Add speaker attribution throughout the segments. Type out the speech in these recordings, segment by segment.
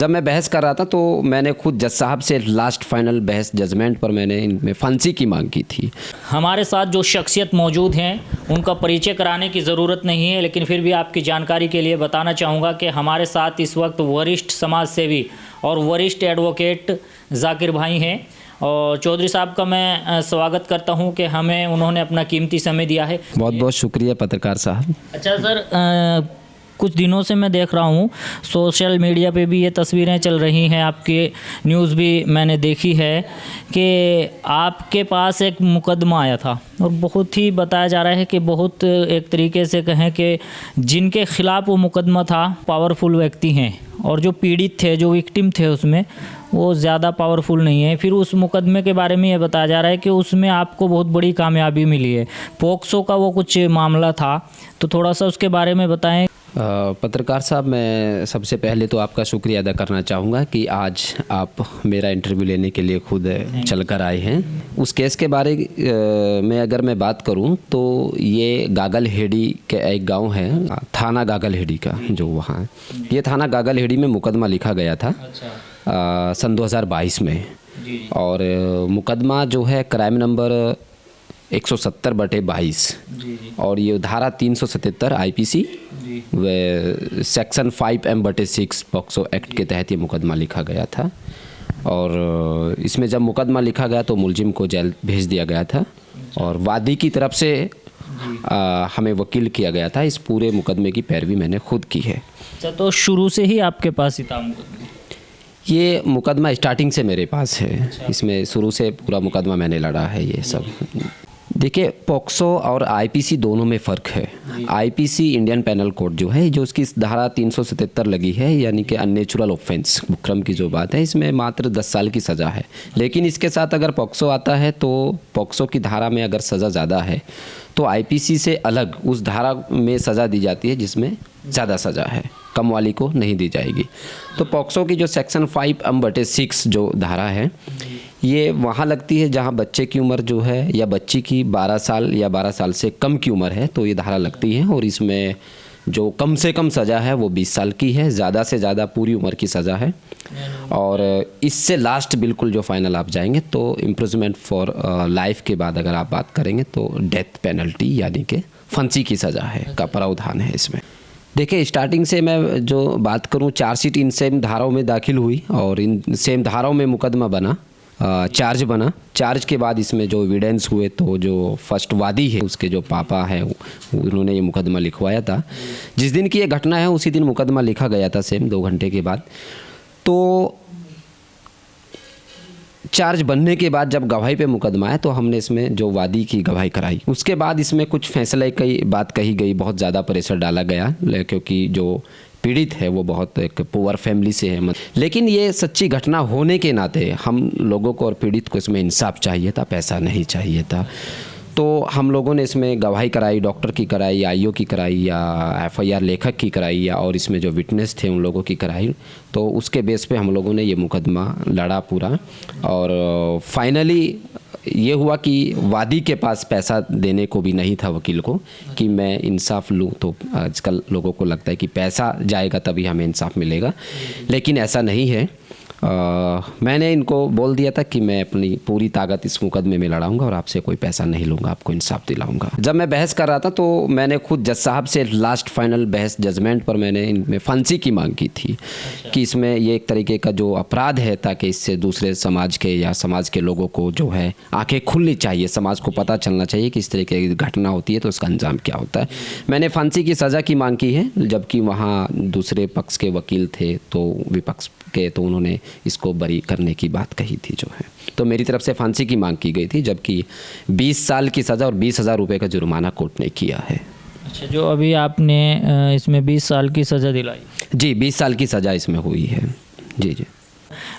Speaker 1: जब मैं बहस कर रहा था तो मैंने खुद जज साहब से लास्ट फाइनल बहस जजमेंट पर मैंने इनमें फांसी की मांग की थी।
Speaker 2: हमारे साथ जो शख्सियत मौजूद हैं उनका परिचय कराने की ज़रूरत नहीं है, लेकिन फिर भी आपकी जानकारी के लिए बताना चाहूँगा कि हमारे साथ इस वक्त वरिष्ठ समाज सेवी और वरिष्ठ एडवोकेट जाकिर भाई हैं। और चौधरी साहब का मैं स्वागत करता हूं कि हमें उन्होंने अपना कीमती समय दिया है।
Speaker 1: बहुत बहुत शुक्रिया पत्रकार साहब।
Speaker 2: अच्छा सर, कुछ दिनों से मैं देख रहा हूँ सोशल मीडिया पे भी ये तस्वीरें चल रही हैं, आपके न्यूज़ भी मैंने देखी है कि आपके पास एक मुकदमा आया था और बहुत ही बताया जा रहा है कि बहुत एक तरीके से कहें कि जिनके ख़िलाफ़ वो मुकदमा था पावरफुल व्यक्ति हैं और जो पीड़ित थे, जो विक्टिम थे उसमें, वो ज़्यादा पावरफुल नहीं है। फिर उस मुकदमे के बारे में ये बताया जा रहा है कि उसमें आपको बहुत बड़ी कामयाबी मिली है। पोक्सो का वो कुछ मामला था, तो थोड़ा सा उसके बारे में बताएं।
Speaker 1: पत्रकार साहब, मैं सबसे पहले तो आपका शुक्रिया अदा करना चाहूँगा कि आज आप मेरा इंटरव्यू लेने के लिए खुद चल कर आए हैं। उस केस के बारे में अगर मैं बात करूं तो ये गागलहेड़ी के एक गांव है, थाना गागलहेड़ी का, जो वहाँ ये थाना गागलहेड़ी में मुकदमा लिखा गया था सन 2022 में। और मुकदमा जो है क्राइम नंबर 170/22 और ये धारा 377 IPC व सेक्शन 5M/6 पॉक्सो एक्ट के तहत ये मुकदमा लिखा गया था। और इसमें जब मुकदमा लिखा गया तो मुलजिम को जेल भेज दिया गया था और वादी की तरफ से हमें वकील किया गया था। इस पूरे मुकदमे की पैरवी मैंने खुद की है।
Speaker 2: अच्छा, तो शुरू से ही आपके पास ही था मुकदमा?
Speaker 1: ये मुकदमा स्टार्टिंग से मेरे पास है। इसमें शुरू से पूरा मुकदमा मैंने लड़ा है। ये सब देखिए, पॉक्सो और IPC दोनों में फ़र्क है। IPC इंडियन पैनल कोड जो है, जो उसकी धारा 377 लगी है, यानी कि अननेचुरल ऑफेंस, बुकरम की जो बात है, इसमें मात्र 10 साल की सज़ा है। लेकिन इसके साथ अगर पॉक्सो आता है तो पॉक्सो की धारा में अगर सज़ा ज़्यादा है तो IPC से अलग उस धारा में सज़ा दी जाती है जिसमें ज़्यादा सज़ा है, कम वाली को नहीं दी जाएगी। तो पॉक्सो की जो सेक्शन 5M/6 जो धारा है, ये वहाँ लगती है जहाँ बच्चे की उम्र जो है या बच्ची की 12 साल या 12 साल से कम की उम्र है, तो ये धारा लगती है। और इसमें जो कम से कम सज़ा है वो 20 साल की है, ज़्यादा से ज़्यादा पूरी उम्र की सज़ा है। और इससे लास्ट बिल्कुल जो फाइनल आप जाएंगे तो इम्प्रिजनमेंट फॉर लाइफ के बाद अगर आप बात करेंगे तो डेथ पेनल्टी यानी कि फांसी की सज़ा है का प्रावधान है इसमें। देखिए, स्टार्टिंग से मैं जो बात करूं, चार्जशीट इन सेम धाराओं में दाखिल हुई और इन सेम धाराओं में मुकदमा बना, चार्ज बना। चार्ज के बाद इसमें जो एविडेंस हुए तो जो फर्स्ट वादी है उसके जो पापा है उन्होंने ये मुकदमा लिखवाया था। जिस दिन की ये घटना है उसी दिन मुकदमा लिखा गया था, सेम 2 घंटे के बाद। तो चार्ज बनने के बाद जब गवाही पे मुकदमा है तो हमने इसमें जो वादी की गवाही कराई। उसके बाद इसमें कुछ फैसले की बात कही गई, बहुत ज़्यादा प्रेशर डाला गया क्योंकि जो पीड़ित है वो बहुत एक पुअर फैमिली से है। लेकिन ये सच्ची घटना होने के नाते हम लोगों को और पीड़ित को इसमें इंसाफ चाहिए था, पैसा नहीं चाहिए था। तो हम लोगों ने इसमें गवाही कराई, डॉक्टर की कराई, IO की कराई या FIR लेखक की कराई या और इसमें जो विटनेस थे उन लोगों की कराई। तो उसके बेस पे हम लोगों ने ये मुकदमा लड़ा पूरा। और फाइनली ये हुआ कि वादी के पास पैसा देने को भी नहीं था वकील को कि मैं इंसाफ लूँ। तो आजकल लोगों को लगता है कि पैसा जाएगा तभी हमें इंसाफ मिलेगा, लेकिन ऐसा नहीं है। मैंने इनको बोल दिया था कि मैं अपनी पूरी ताकत इस मुकदमे में लड़ाऊंगा और आपसे कोई पैसा नहीं लूँगा, आपको इंसाफ दिलाऊंगा। जब मैं बहस कर रहा था तो मैंने खुद जज साहब से लास्ट फाइनल बहस जजमेंट पर मैंने इनमें फांसी की मांग की थी कि इसमें ये एक तरीके का जो अपराध है, ताकि इससे दूसरे समाज के या समाज के लोगों को जो है आंखें खुलनी चाहिए, समाज को पता चलना चाहिए कि इस तरीके की घटना होती है तो उसका अंजाम क्या होता है। मैंने फांसी की सज़ा की मांग की है, जबकि वहाँ दूसरे पक्ष के वकील थे तो विपक्ष के, तो उन्होंने इसको बरी करने की बात कही थी जो है। तो मेरी तरफ से फांसी की मांग की गई थी, जबकि 20 साल की सज़ा और 20,000 रुपये का जुर्माना कोर्ट ने किया है।
Speaker 2: अच्छा, जो अभी आपने इसमें 20 साल की सज़ा दिलाई? जी,
Speaker 1: 20 साल की सज़ा इसमें हुई है। जी।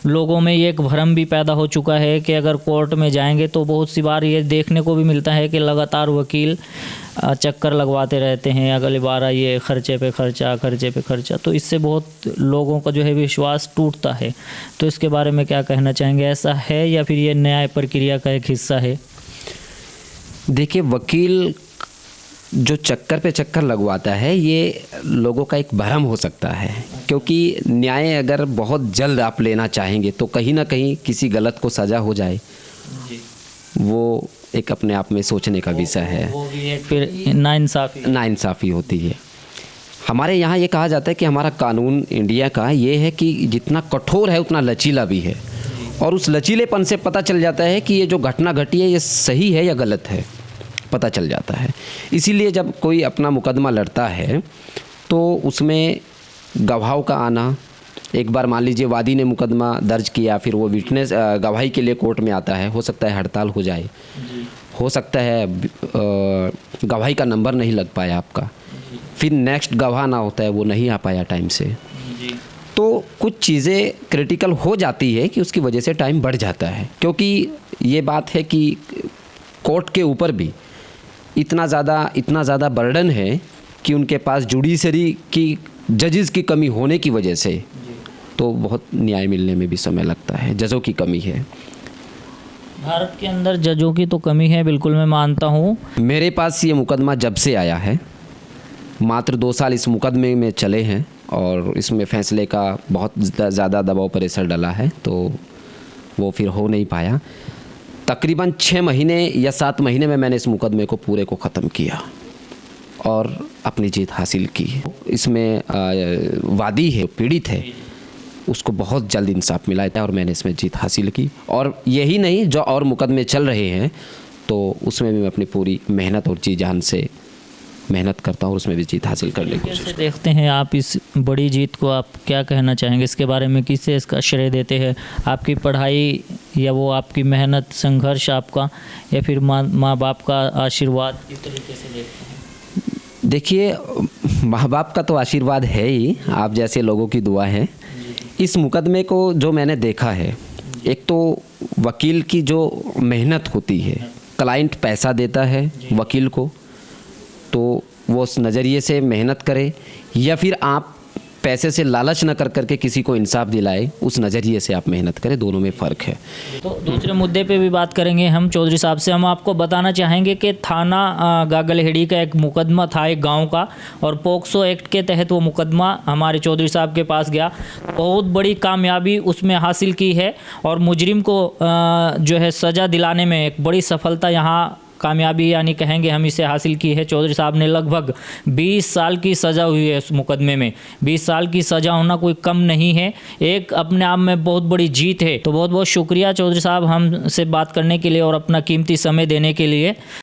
Speaker 2: लोगों में ये एक भ्रम भी पैदा हो चुका है कि अगर कोर्ट में जाएंगे तो बहुत सी बार ये देखने को भी मिलता है कि लगातार वकील चक्कर लगवाते रहते हैं, अगली बार ये खर्चे पे खर्चा, तो इससे बहुत लोगों का जो है विश्वास टूटता है। तो इसके बारे में क्या कहना चाहेंगे? ऐसा है या फिर ये न्याय प्रक्रिया का एक हिस्सा है?
Speaker 1: देखिए, वकील जो चक्कर पे चक्कर लगवाता है ये लोगों का एक भ्रम हो सकता है, क्योंकि न्याय अगर बहुत जल्द आप लेना चाहेंगे तो कहीं ना कहीं किसी गलत को सज़ा हो जाए, वो एक अपने आप में सोचने का विषय है।
Speaker 2: वो भी एक फिर नाइंसाफ़ी
Speaker 1: होती है। हमारे यहाँ ये कहा जाता है कि हमारा कानून इंडिया का ये है कि जितना कठोर है उतना लचीला भी है, और उस लचीलेपन से पता चल जाता है कि ये जो घटना घटी है ये सही है या गलत है, पता चल जाता है। इसीलिए जब कोई अपना मुकदमा लड़ता है तो उसमें गवाहों का आना, एक बार मान लीजिए वादी ने मुकदमा दर्ज किया, फिर वो विटनेस गवाही के लिए कोर्ट में आता है, हो सकता है हड़ताल हो जाए, हो सकता है गवाही का नंबर नहीं लग पाया आपका, फिर नेक्स्ट गवाह ना होता है, वो नहीं आ पाया टाइम से, तो कुछ चीज़ें क्रिटिकल हो जाती है कि उसकी वजह से टाइम बढ़ जाता है। क्योंकि ये बात है कि कोर्ट के ऊपर भी इतना ज़्यादा बर्डन है कि उनके पास जुडिशरी की जजेस की कमी होने की वजह से तो बहुत न्याय मिलने में भी समय लगता है, जजों की कमी है।
Speaker 2: भारत के अंदर जजों की तो कमी है, बिल्कुल मैं मानता हूँ। मेरे
Speaker 1: पास ये मुकदमा जब से आया है, मात्र 2 साल इस मुकदमे में चले हैं और इसमें फ़ैसले का बहुत ज़्यादा दबाव प्रेशर डला है, तो वो फिर हो नहीं पाया। तकरीबन 6 महीने या 7 महीने में मैंने इस मुकदमे को पूरे को ख़त्म किया और अपनी जीत हासिल की। इसमें वादी है, पीड़ित है, उसको बहुत जल्द इंसाफ मिला है और मैंने इसमें जीत हासिल की। और यही नहीं, जो और मुकदमे चल रहे हैं तो उसमें भी मैं अपनी पूरी मेहनत और जी जान से मेहनत करता हूँ और उसमें भी जीत हासिल करने की कोशिश।
Speaker 2: कैसे देखते हैं आप इस बड़ी जीत को? आप क्या कहना चाहेंगे इसके बारे में? किससे इसका श्रेय देते हैं? आपकी पढ़ाई, या वो आपकी मेहनत, संघर्ष आपका, या फिर माँ बाप का आशीर्वाद? किस तरीके से देखते हैं?
Speaker 1: देखिए, माँ बाप का तो आशीर्वाद है ही, आप जैसे लोगों की दुआ है। इस मुकदमे को जो मैंने देखा है, एक तो वकील की जो मेहनत होती है, क्लाइंट पैसा देता है वकील को, तो वो उस नज़रिए से मेहनत करे, या फिर आप पैसे से लालच न कर करके किसी को इंसाफ दिलाए, उस नज़रिए से आप मेहनत करें, दोनों में फ़र्क है।
Speaker 2: तो दूसरे मुद्दे पे भी बात करेंगे हम चौधरी साहब से। हम आपको बताना चाहेंगे कि थाना गागलहेड़ी का एक मुकदमा था एक गांव का, और पोक्सो एक्ट के तहत वो मुकदमा हमारे चौधरी साहब के पास गया। बहुत बड़ी कामयाबी उसमें हासिल की है और मुजरिम को जो है सज़ा दिलाने में एक बड़ी सफलता यहाँ कामयाबी यानी कहेंगे हम इसे हासिल की है। चौधरी साहब ने लगभग 20 साल की सज़ा हुई है उस मुकदमे में। 20 साल की सज़ा होना कोई कम नहीं है, एक अपने आप में बहुत बड़ी जीत है। तो बहुत बहुत शुक्रिया चौधरी साहब हमसे बात करने के लिए और अपना कीमती समय देने के लिए।